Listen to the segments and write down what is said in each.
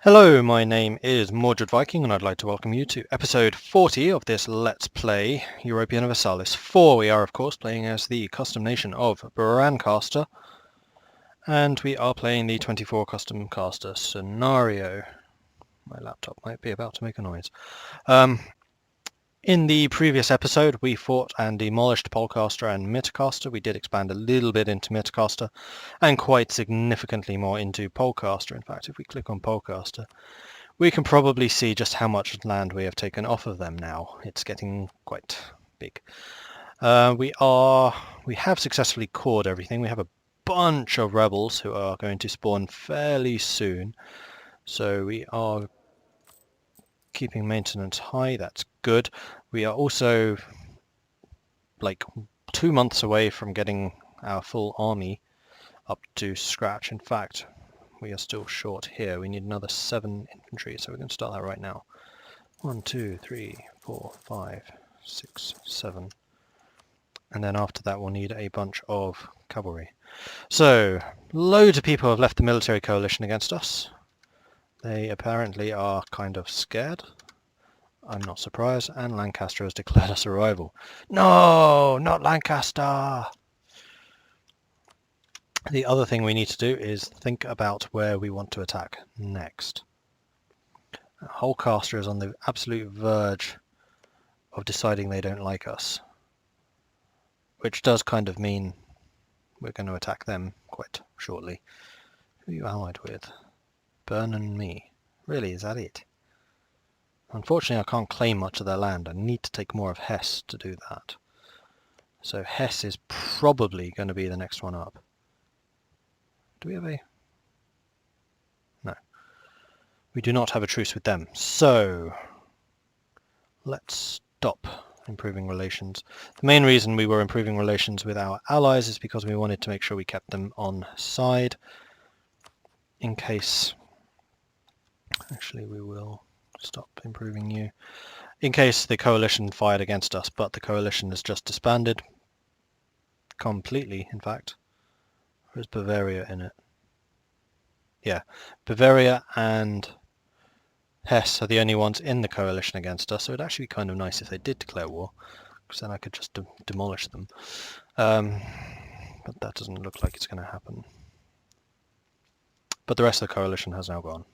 Hello, my name is Mordred Viking and I'd like to welcome you to episode 40 of this Let's Play Europa Universalis 4. We are of course playing as the custom nation of Brancaster and we are playing the 24 custom caster scenario. My laptop might be about to make a noise. In the previous episode we fought and demolished Polecaster and Mitacaster. We did expand a little bit into Mitacaster and quite significantly more into Polecaster. In fact, if we click on Polecaster, we can probably see just how much land we have taken off of them now. It's getting quite big. We have successfully cored everything. We have a bunch of rebels who are going to spawn fairly soon. So we are keeping maintenance high. That's good. We are also like 2 months away from getting our full army up to scratch. In fact, we are still short here. We need another 7 infantry, so we're going to start that right now. 1, 2, 3, 4, 5, 6, 7. And then after that we'll need a bunch of cavalry. So, loads of people have left the military coalition against us. They apparently are kind of scared. I'm not surprised, and Lancaster has declared us a rival. No, not Lancaster! The other thing we need to do is think about where we want to attack next. Holcaster is on the absolute verge of deciding they don't like us, which does kind of mean we're going to attack them quite shortly. Who are you allied with? Bern and me. Really, is that it? Unfortunately, I can't claim much of their land. I need to take more of Hesse to do that. So Hesse is probably going to be the next one up. Do we have a... No. We do not have a truce with them. So let's stop improving relations. The main reason we were improving relations with our allies is because we wanted to make sure we kept them on side in case... Actually, we will stop improving you. In case the coalition fired against us, but the coalition has just disbanded. Completely, in fact. Where's Bavaria in it? Yeah, Bavaria and Hesse are the only ones in the coalition against us, so it'd actually be kind of nice if they did declare war, because then I could just demolish them. But that doesn't look like it's going to happen. But the rest of the coalition has now gone.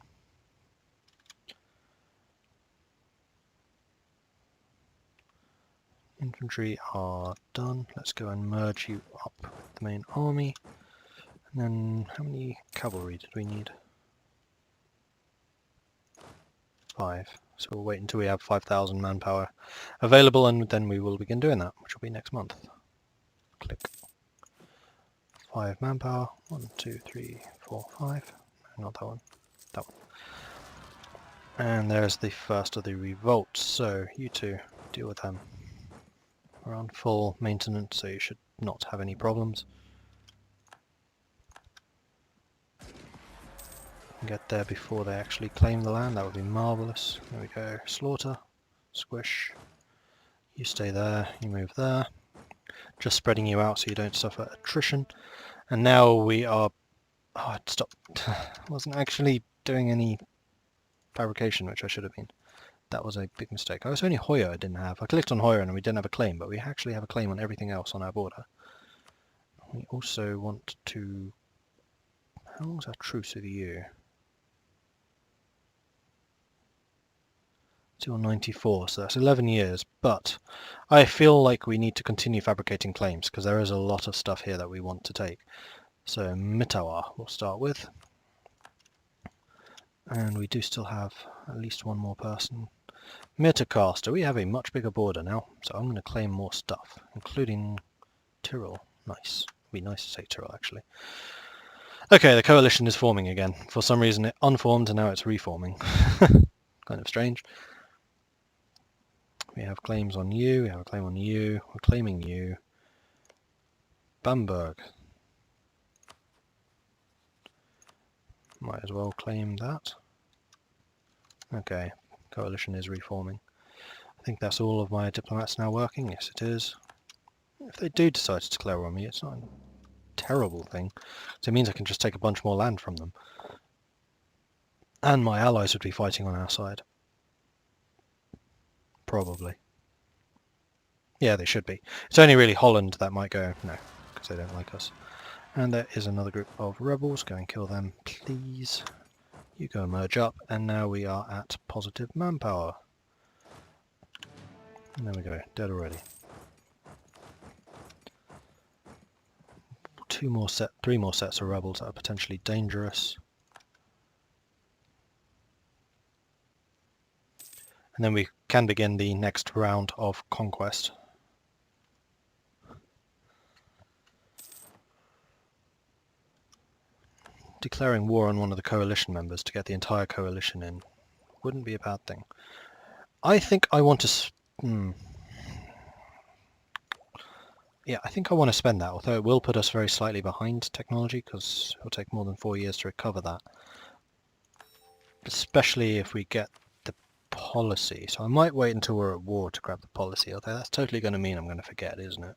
Infantry are done. Let's go and merge you up with the main army. And then how many cavalry did we need? 5. So we'll wait until we have 5,000 manpower available and then we will begin doing that, which will be next month. Click. 5 manpower. 1, 2, 3, 4, 5. No, not that one. That one. And there's the first of the revolts. So you two, deal with them. We're on full maintenance, so you should not have any problems. Get there before they actually claim the land. That would be marvellous. There we go. Slaughter. Squish. You stay there. You move there. Just spreading you out so you don't suffer attrition. And now we are... Oh, it stopped. I wasn't actually doing any fabrication, which I should have been. That was a big mistake. Oh, it's only Hoya I didn't have. I clicked on Hoya and we didn't have a claim, but we actually have a claim on everything else on our border. We also want to... How long's our truce with you? Till 94, so that's 11 years, but I feel like we need to continue fabricating claims because there is a lot of stuff here that we want to take. So Mitawa we'll start with, and we do still have at least one more person. Mitacaster, we have a much bigger border now, so I'm going to claim more stuff, including Tyrol. Nice. It'd be nice to say Tyrol actually. Okay, the coalition is forming again. For some reason it unformed and now it's reforming. Kind of strange. We have claims on you, we have a claim on you, we're claiming you. Bamberg. Might as well claim that. Okay, coalition is reforming. I think that's all of my diplomats now working. Yes, it is. If they do decide to declare war on me, it's not a terrible thing. So it means I can just take a bunch more land from them. And my allies would be fighting on our side. Probably. Yeah, they should be. It's only really Holland that might go, no, because they don't like us. And there is another group of rebels. Go and kill them, please. You go and merge up, and now we are at positive manpower. And there we go, dead already. Three more sets of rebels that are potentially dangerous. And then we can begin the next round of conquest. Declaring war on one of the coalition members to get the entire coalition in wouldn't be a bad thing. I think I want to... Yeah, I think I want to spend that, although it will put us very slightly behind technology, because it'll take more than 4 years to recover that. Especially if we get the policy. So I might wait until we're at war to grab the policy, although that's totally going to mean I'm going to forget, isn't it?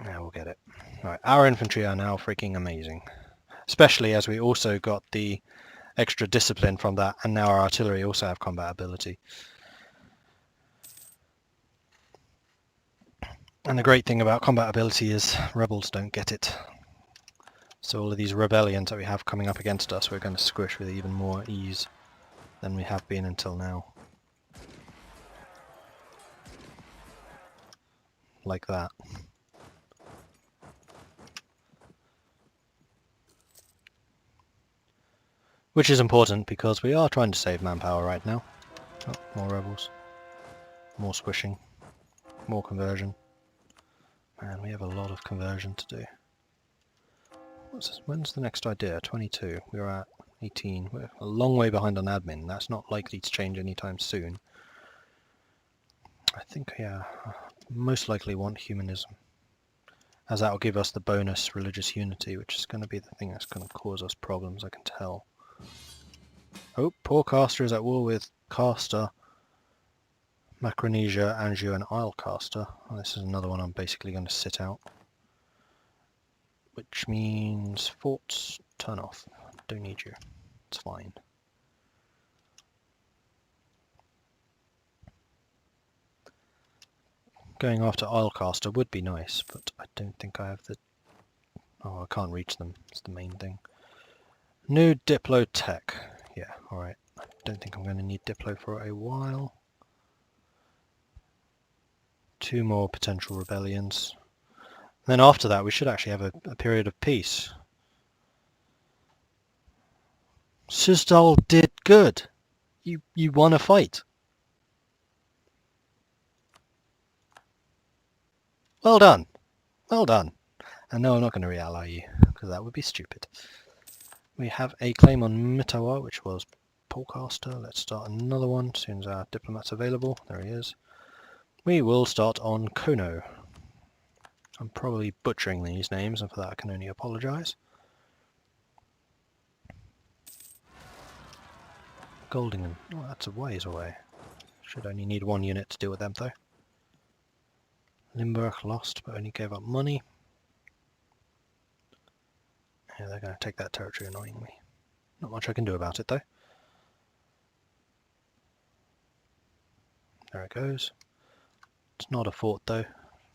Yeah, we'll get it. Right, our infantry are now freaking amazing. Especially as we also got the extra discipline from that, and now our artillery also have combat ability. And the great thing about combat ability is rebels don't get it. So all of these rebellions that we have coming up against us, we're going to squish with even more ease than we have been until now. Like that. Which is important because we are trying to save manpower right now. Oh, more rebels. More squishing. More conversion. Man, we have a lot of conversion to do. When's the next idea? 22. We're at 18. We're a long way behind on admin. That's not likely to change anytime soon. I think, yeah, most likely want humanism, as that will give us the bonus religious unity, which is going to be the thing that's going to cause us problems, I can tell. Oh, poor Caster is at war with Caster, Macaronesia, Anjou and Islecaster. Oh, this is another one I'm basically going to sit out. Which means forts, turn off. Don't need you. It's fine. Going after Islecaster would be nice, but I don't think I have the... Oh, I can't reach them. It's the main thing. New Diplo tech. Yeah, alright. I don't think I'm going to need Diplo for a while. 2 more potential rebellions. Then after that we should actually have a period of peace. Sizdal did good. You won a fight. Well done. Well done. And no, I'm not going to re-ally you, because that would be stupid. We have a claim on Mitawa, which was Polcaster. Let's start another one as soon as our diplomat's available. There he is. We will start on Kono. I'm probably butchering these names, and for that I can only apologise. Goldingen. Oh, that's a ways away. Should only need 1 unit to deal with them, though. Limburg lost, but only gave up money. Yeah, they're going to take that territory, annoyingly. Not much I can do about it, though. There it goes. It's not a fort, though,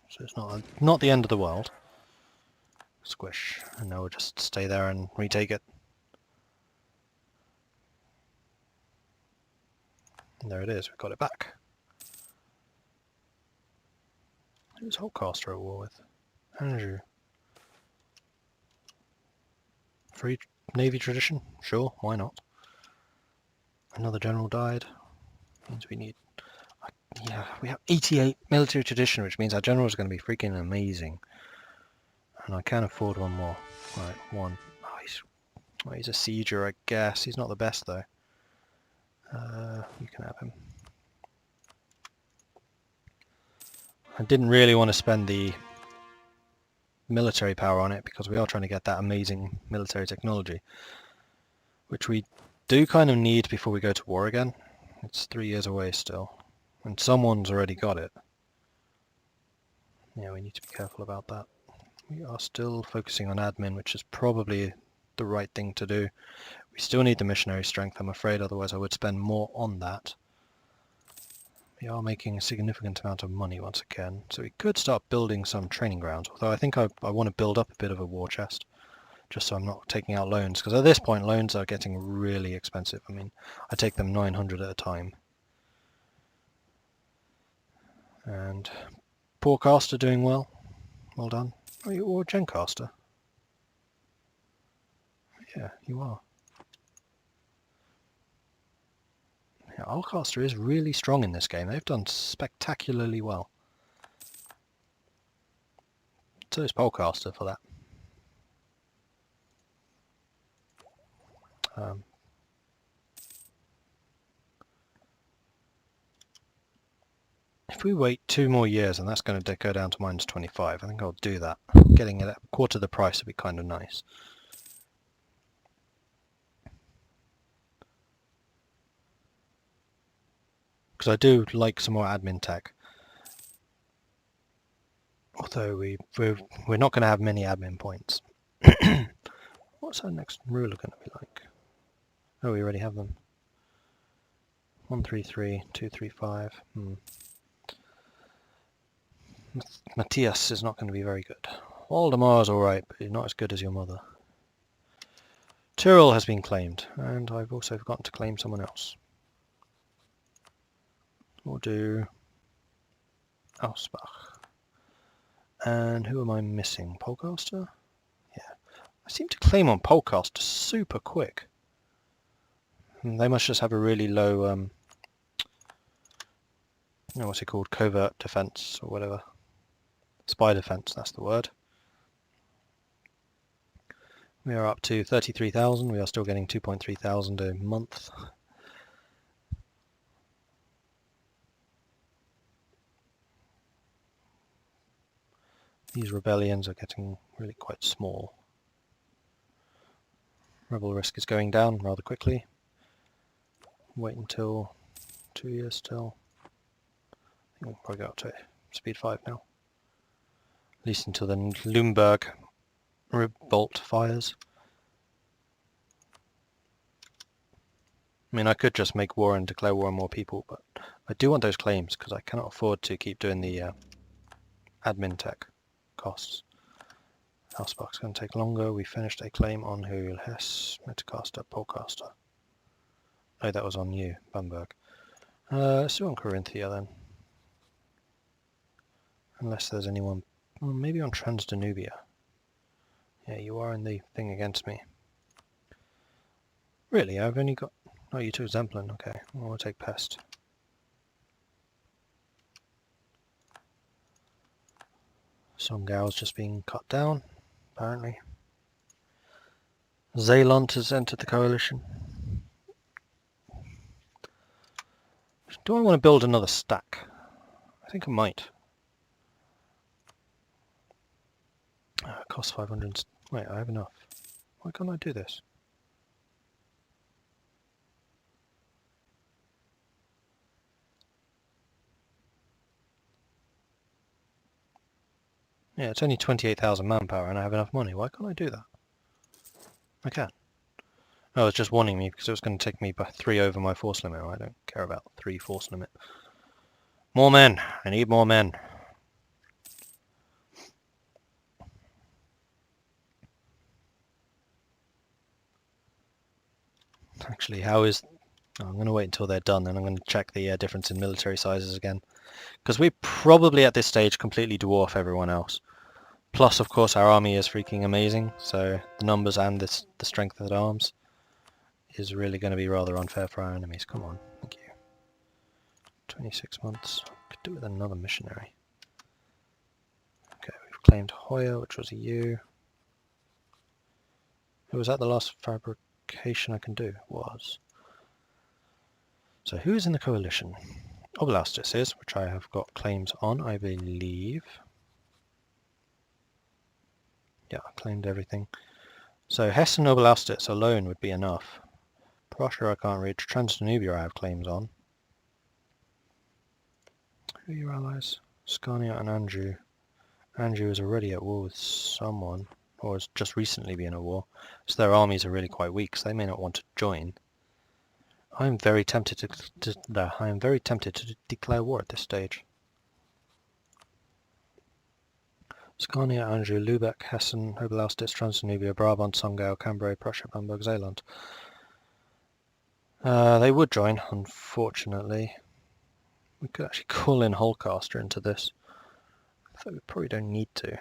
so it's not the end of the world. Squish. And now we'll just stay there and retake it. And there it is, we've got it back. Who's Holcaster at war with? Anjou. Free navy tradition? Sure, why not? Another general died. Means we need... Yeah, we have 88 military tradition, which means our general is going to be freaking amazing. And I can afford 1 more. Right, 1. Oh, he's a sieger, I guess. He's not the best, though. You can have him. I didn't really want to spend the military power on it, because we are trying to get that amazing military technology, which we do kind of need before we go to war again. It's 3 years away still, and someone's already got it. Yeah, we need to be careful about that. We are still focusing on admin, which is probably the right thing to do. We We still need the missionary strength, I'm afraid, otherwise I would spend more on that. We are making a significant amount of money once again, so we could start building some training grounds, although I think I want to build up a bit of a war chest, just so I'm not taking out loans, because at this point loans are getting really expensive. I mean, I take them 900 at a time. And Poorcaster doing well. Well done. Oh, you're Gencaster. Yeah, you are. Yeah, Alcaster is really strong in this game. They've done spectacularly well. So is Polecaster for that. If we wait 2 more years, and that's going to go down to minus 25, I think I'll do that. Getting it at a quarter the price would be kind of nice. Because I do like some more admin tech. Although we're not going to have many admin points. What's our next ruler going to be like? Oh, we already have them. 133, 235. Matthias is not going to be very good. Waldemar's alright, but he's not as good as your mother. Tyrrell has been claimed, and I've also forgotten to claim someone else. We'll do Ausbach. And who am I missing? Polecaster? Yeah. I seem to claim on Polecaster super quick. They must just have a really low, what's it called? Covert defense or whatever. Spy defense, that's the word. We are up to 33,000. We are still getting 2.3 thousand a month. These rebellions are getting really quite small. Rebel risk is going down rather quickly. Wait until 2 years still. I think we'll probably go up to speed 5 now. At least until the Lumberg revolt fires. I mean, I could just make war and declare war on more people, but I do want those claims because I cannot afford to keep doing the admin tech costs. Housebach's going to take longer. We finished a claim on who? Hess, Metacaster, Polecaster. Oh, that was on you, Bamberg. Let's do on Corinthia then. Unless there's anyone... Well, maybe on Transdanubia. Yeah, you are in the thing against me. Really? I've only got... Oh, you took Zemplin. Okay, well, we'll take Pest. Songao's just being cut down, apparently. Zeeland has entered the coalition. Do I want to build another stack? I think I might. It costs 500. Wait, I have enough. Why can't I do this? Yeah, it's only 28,000 manpower and I have enough money. Why can't I do that? I can. Oh, it's just warning me because it was going to take me by 3 over my force limit. I don't care about 3 force limit. More men! I need more men. Actually, how is... Oh, I'm going to wait until they're done, and I'm going to check the difference in military sizes again. Because we probably at this stage completely dwarf everyone else. Plus, of course, our army is freaking amazing, so the numbers and the strength of the arms is really going to be rather unfair for our enemies. Come on, thank you. 26 months. Could do with another missionary. Okay, we've claimed Hoya, which was a U. Who was that the last fabrication I can do? Was. So who is in the coalition? Oblastis is, which I have got claims on, I believe. Yeah, I claimed everything. So Hesse and Oblastis alone would be enough. Prussia I can't reach. Transdanubia I have claims on. Who are your allies? Scania and Anjou. Anjou is already at war with someone. or has just recently been at war, so their armies are really quite weak, so they may not want to join. I am very tempted to declare war at this stage. Scania, Anjou, Lübeck, Hessen, Oberlausitz, Transdanubia, Brabant, Songau, Cambrai, Prussia, Bamberg, Zeeland. They would join, unfortunately. We could actually call in Holcaster into this. Though we probably don't need to.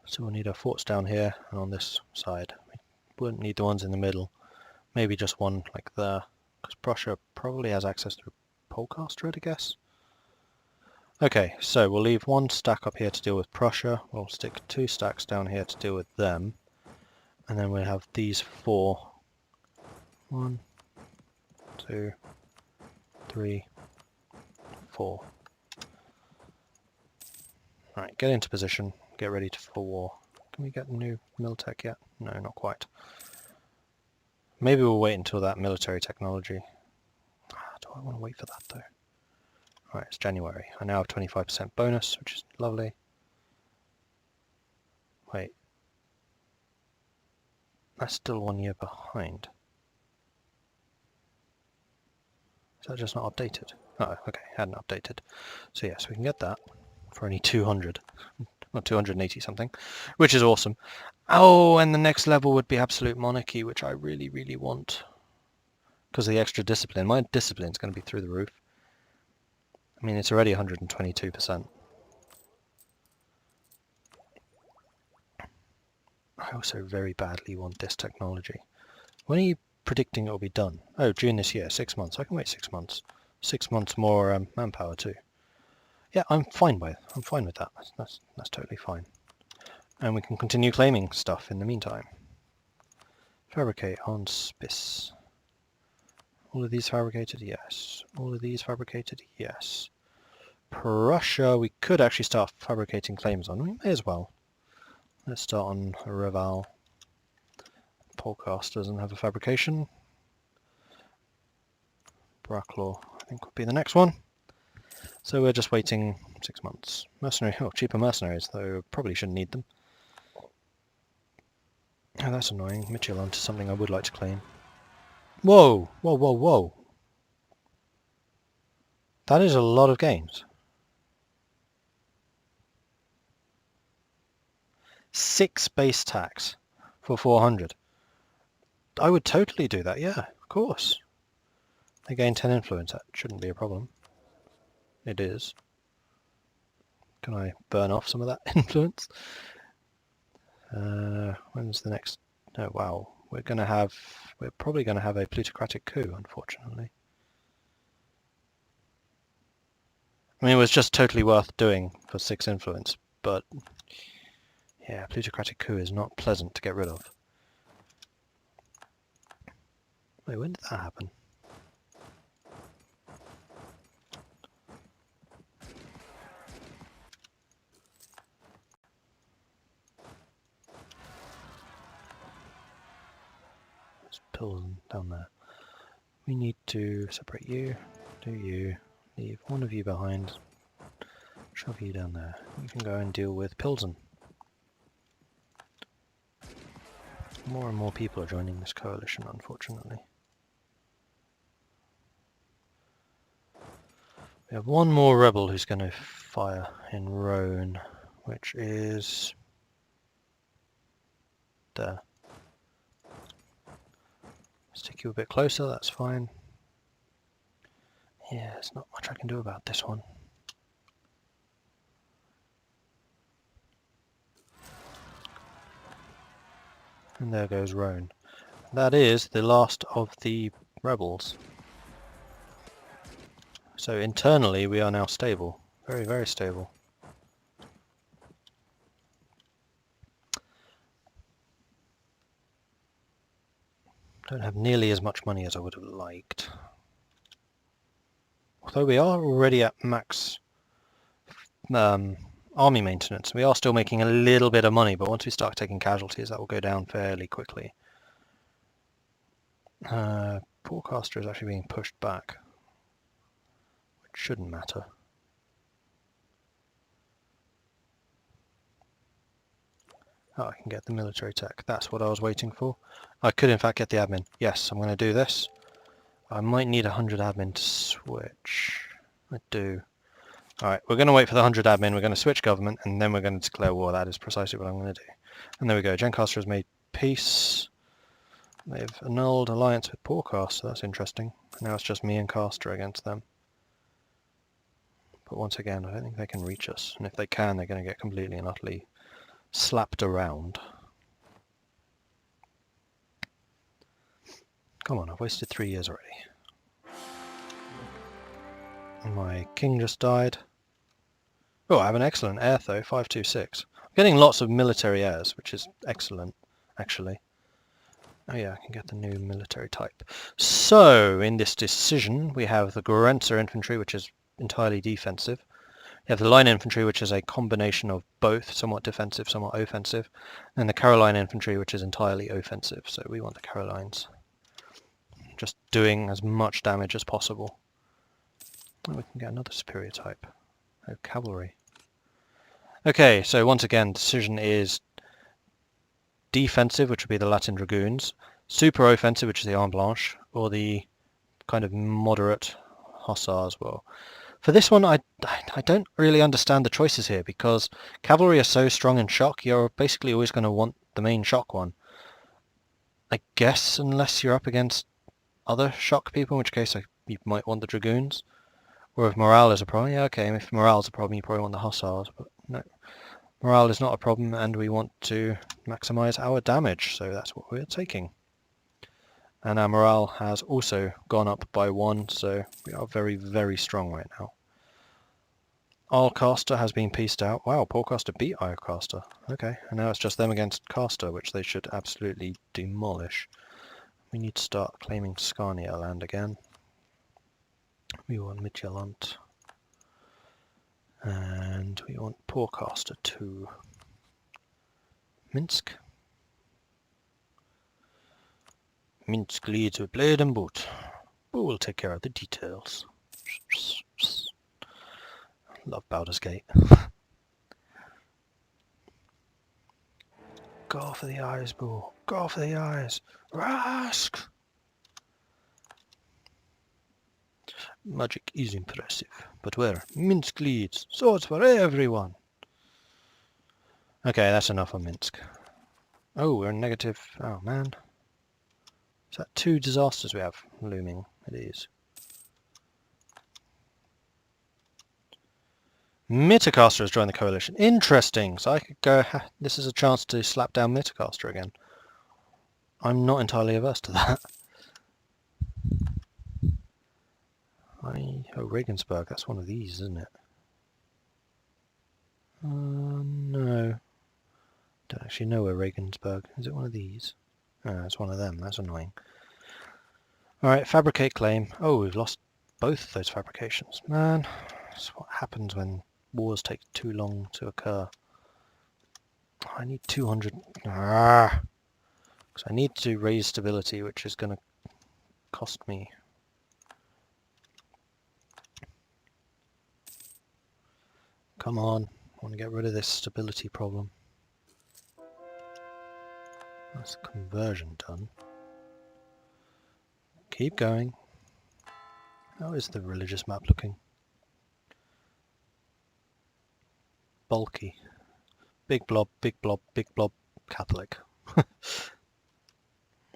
So we'll need our forts down here and on this side. We wouldn't need the ones in the middle. Maybe just one like there. Because Prussia probably has access to Polcaster, I guess. Okay, so we'll leave one stack up here to deal with Prussia. We'll stick 2 stacks down here to deal with them. And then we'll have these 4. 1, 2, 3, 4. Right, get into position. Get ready for war. Can we get a new Miltech yet? No, not quite. Maybe we'll wait until that military technology. Do I want to wait for that though? Right, it's January. I now have 25% bonus, which is lovely. Wait. That's still 1 year behind. Is that just not updated? Oh, okay, hadn't updated. So yes, we can get that for only 200. Or 280 something, which is awesome. Oh, and the next level would be Absolute Monarchy, which I really, really want. Because of the extra discipline. My discipline's going to be through the roof. I mean, it's already 122%. I also very badly want this technology. When are you predicting it will be done? Oh, June this year, 6 months. I can wait 6 months. 6 months more manpower too. Yeah, I'm fine with that. That's totally fine. And we can continue claiming stuff in the meantime. Fabricate on Spiss. All of these fabricated? Yes. All of these fabricated? Yes. Prussia, we could actually start fabricating claims on. We may as well. Let's start on Reval. Polcast doesn't have a fabrication. Braclaw, I think, would be the next one. So we're just waiting 6 months. Cheaper mercenaries, though probably shouldn't need them. Oh, that's annoying. Midtjylland is something I would like to claim. Whoa! Whoa, whoa, whoa! That is a lot of games. 6 base tax for 400. I would totally do that, yeah, of course. They gain 10 influence, that shouldn't be a problem. It is. Can I burn off some of that influence? When's the next... Oh, wow. We're probably going to have a plutocratic coup, unfortunately. I mean, it was just totally worth doing for 6 influence, but... Yeah, plutocratic coup is not pleasant to get rid of. Wait, when did that happen? There's Pilsen down there. We need to separate you, do you, leave one of you behind, shove you down there. You can go and deal with Pilsen. More and more people are joining this coalition, unfortunately. We have one more rebel who's going to fire in Rhone, which is there. Stick you a bit closer, that's fine. Yeah, there's not much I can do about this one. And there goes Rhone. That is the last of the rebels. So internally we are now stable. Very, very stable. Don't have nearly as much money as I would have liked. Although we are already at max army maintenance. We are still making a little bit of money, but once we start taking casualties, that will go down fairly quickly. Forecaster is actually being pushed back, which shouldn't matter. Oh, I can get the military tech. That's what I was waiting for. I could in fact get the admin. Yes, I'm going to do this. I might need 100 admin to switch. I do. Alright, we're going to wait for the 100 admin, we're going to switch government, and then we're going to declare war. That is precisely what I'm going to do. And there we go. Gencaster has made peace. They've annulled alliance with Poorcaster. That's interesting. Now it's just me and Caster against them. But once again, I don't think they can reach us. And if they can, they're going to get completely and utterly slapped around. Come on, I've wasted 3 years already. And my king just died. Oh, I have an excellent heir though, 526. I'm getting lots of military heirs, which is excellent, actually. Oh yeah, I can get the new military type. So, in this decision, we have the Grenzer infantry, which is entirely defensive. You have the line infantry, which is a combination of both, somewhat defensive, somewhat offensive. And the Caroline infantry, which is entirely offensive. So we want the Carolines. Just doing as much damage as possible. Oh, we can get another superior type. Oh, cavalry. Okay, so once again, decision is defensive, which would be the Latin Dragoons, super offensive, which is the Arme Blanche, or the kind of moderate Hussars. Well, for this one, I don't really understand the choices here, because cavalry are so strong in shock, you're basically always going to want the main shock one. I guess, unless you're up against other shock people, in which case you might want the Dragoons. Or if morale is a problem, yeah, okay, if morale is a problem, you probably want the Hussars, but no. Morale is not a problem, and we want to maximize our damage, so that's what we're taking. And our morale has also gone up by 1, so we are very, very strong right now. Arlecaster has been pieced out. Wow, Poorcaster beat Arlecaster. Okay, and now it's just them against Caster, which they should absolutely demolish. We need to start claiming Scania land again. We want Midtjylland. And we want Poorcaster too. Minsk. Minsk leads with blade and boot. But we'll take care of the details. Love Baldur's Gate. Go for the eyes, Boo. Go for the eyes. Rask! Magic is impressive, but where? Minsk leads. Swords for everyone. Okay, that's enough on Minsk. Oh, we're in negative. Oh, man. Is that 2 disasters we have looming? It is. Mittercaster has joined the coalition. Interesting. So I could go... This is a chance to slap down Mittercaster again. I'm not entirely averse to that. Oh, Regensburg. That's one of these, isn't it? No. Don't actually know where Regensburg. Is it one of these? Oh, it's one of them. That's annoying. Alright, fabricate claim. Oh, we've lost both of those fabrications. Man, that's what happens when wars take too long to occur. I need 200... Because I need to raise stability, which is going to cost me. Come on, I want to get rid of this stability problem. That's conversion done. Keep going. How is the religious map looking? Bulky. Big blob, big blob, big blob, Catholic.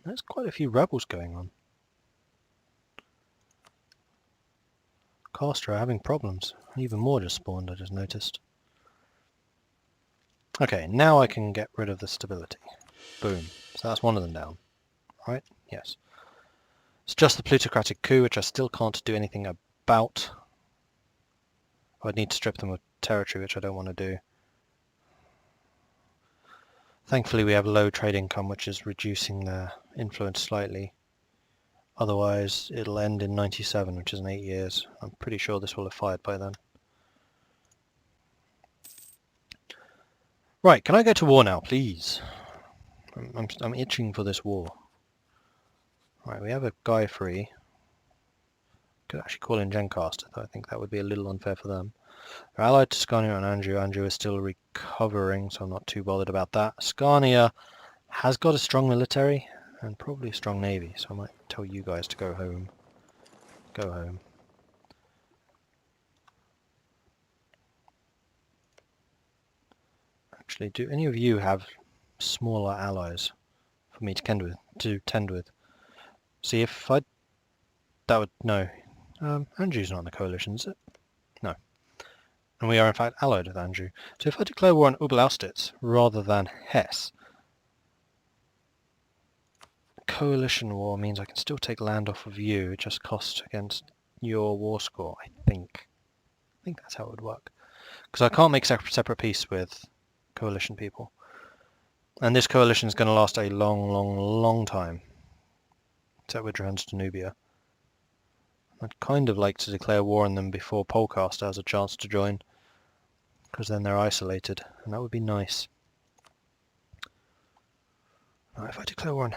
There's quite a few rebels going on. Castor are having problems. Even more just spawned, I just noticed. Okay, now I can get rid of the stability. Boom. So that's one of them down. Right? Yes. It's just the plutocratic coup, which I still can't do anything about. I'd need to strip them of territory, which I don't want to do. Thankfully we have low trade income, which is reducing their influence slightly. Otherwise it'll end in 97, which is in 8 years. I'm pretty sure this will have fired by then. Right, can I go to war now, please? I'm itching for this war. Right, we have a guy free. Could actually call in Gencaster, though I think that would be a little unfair for them. They're allied to Scania and Anjou. Anjou is still recovering, so I'm not too bothered about that. Scania has got a strong military and probably a strong navy, so I might tell you guys to go home. Go home. Actually, do any of you have smaller allies for me to tend with? See if I... That would... No. Anjou's not in the coalition, is it? No. And we are in fact allied with Anjou. So if I declare war on Oberlausitz rather than Hesse, coalition war means I can still take land off of you, it just costs against your war score, I think. I think that's how it would work. Because I can't make separate peace with coalition people. And this coalition is going to last a long time. Except returns to Nubia. I'd kind of like to declare war on them before Polcaster has a chance to join. Because then they're isolated, and that would be nice. Now if I declare war on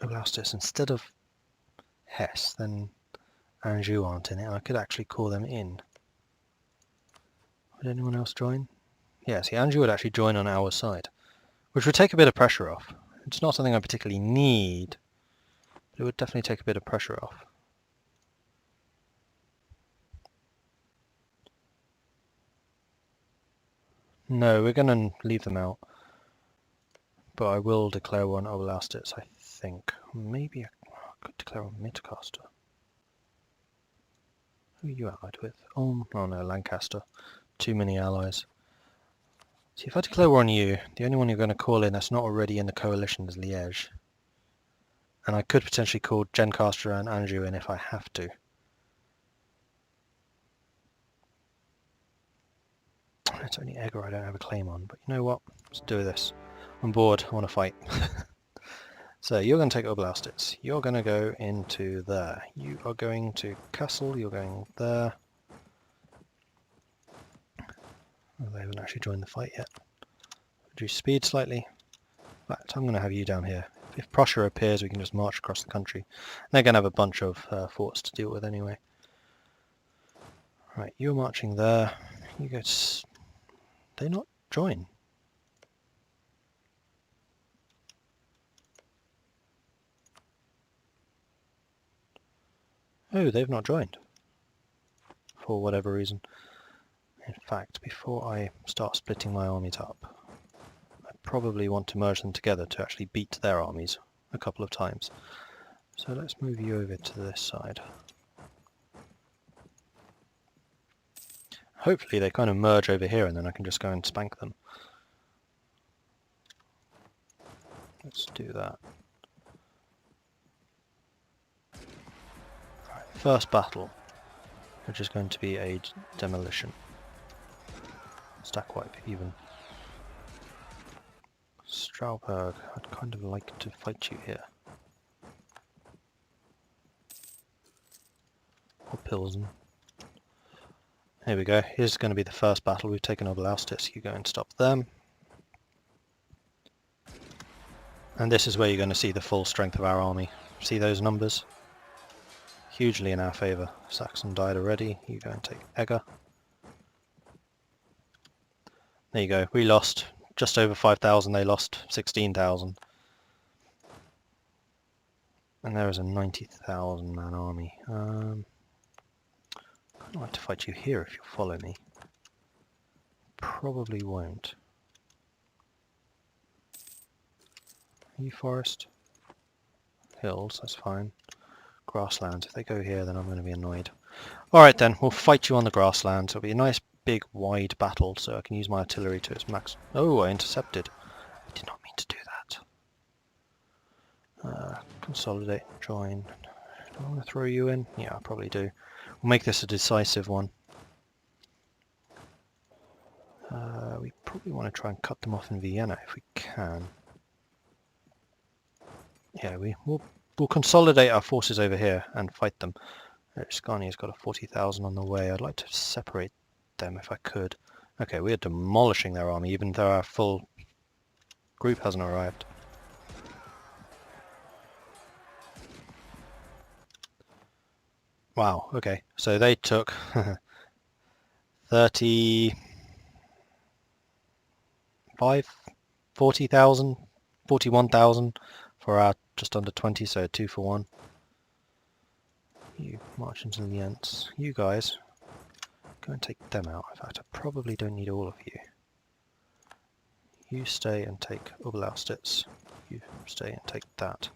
Oberlausitz instead of Hesse, then Anjou aren't in it. I could actually call them in. Would anyone else join? Yeah, see, Anjou would actually join on our side, which would take a bit of pressure off. It's not something I particularly need, but it would definitely take a bit of pressure off. No, we're going to leave them out. But I will declare war on Oberlausitz, I think. Maybe I could declare on Mittercaster. Who are you allied with? Oh no, Lancaster. Too many allies. See, if I declare war on you, the only one you're going to call in that's not already in the coalition is Liège. And I could potentially call Gencaster and Anjou in if I have to. It's only Eger I don't have a claim on, but you know what? Let's do this. I'm bored, I want to fight. So you're going to take Oberlausitz. You're going to go into there. You are going to Kassel, you're going there. Oh, they haven't actually joined the fight yet. Reduce speed slightly. In fact, I'm going to have you down here. If Prussia appears, we can just march across the country. They're going to have a bunch of forts to deal with anyway. Right, you're marching there. You go to... They not join? Oh, they've not joined. For whatever reason. In fact, before I start splitting my armies up, I probably want to merge them together to actually beat their armies a couple of times. So let's move you over to this side. Hopefully they kind of merge over here and then I can just go and spank them. Let's do that. Right, first battle, which is going to be a demolition. Stack wipe even. Strauberg, I'd kind of like to fight you here. Or Pilsen. Here we go, here's going to be the first battle. We've taken Oberlausitz, you go and stop them. And this is where you're going to see the full strength of our army. See those numbers? Hugely in our favour. Saxon died already, you go and take Eger. There you go, we lost just over 5,000, they lost 16,000. And there is a 90,000 man army. I'd like to fight you here if you'll follow me. Probably won't. Are you forest? Hills, that's fine. Grasslands, if they go here then I'm going to be annoyed. Alright then, we'll fight you on the grasslands. It'll be a nice big wide battle so I can use my artillery to its max. Oh, I intercepted. I did not mean to do that. Consolidate, join. Do I want to throw you in? Yeah, I probably do. We'll make this a decisive one. We probably want to try and cut them off in Vienna if we can. Yeah, we'll consolidate our forces over here and fight them. Scania's got a 40,000 on the way. I'd like to separate them if I could. Okay, we are demolishing their army even though our full group hasn't arrived. Wow, okay. So they took 35, 40,000, 41,000 for our just under 20, so 2 for 1. You march into the Ents. You guys, go and take them out. In fact, I probably don't need all of you. You stay and take Oberlausitz. You stay and take that.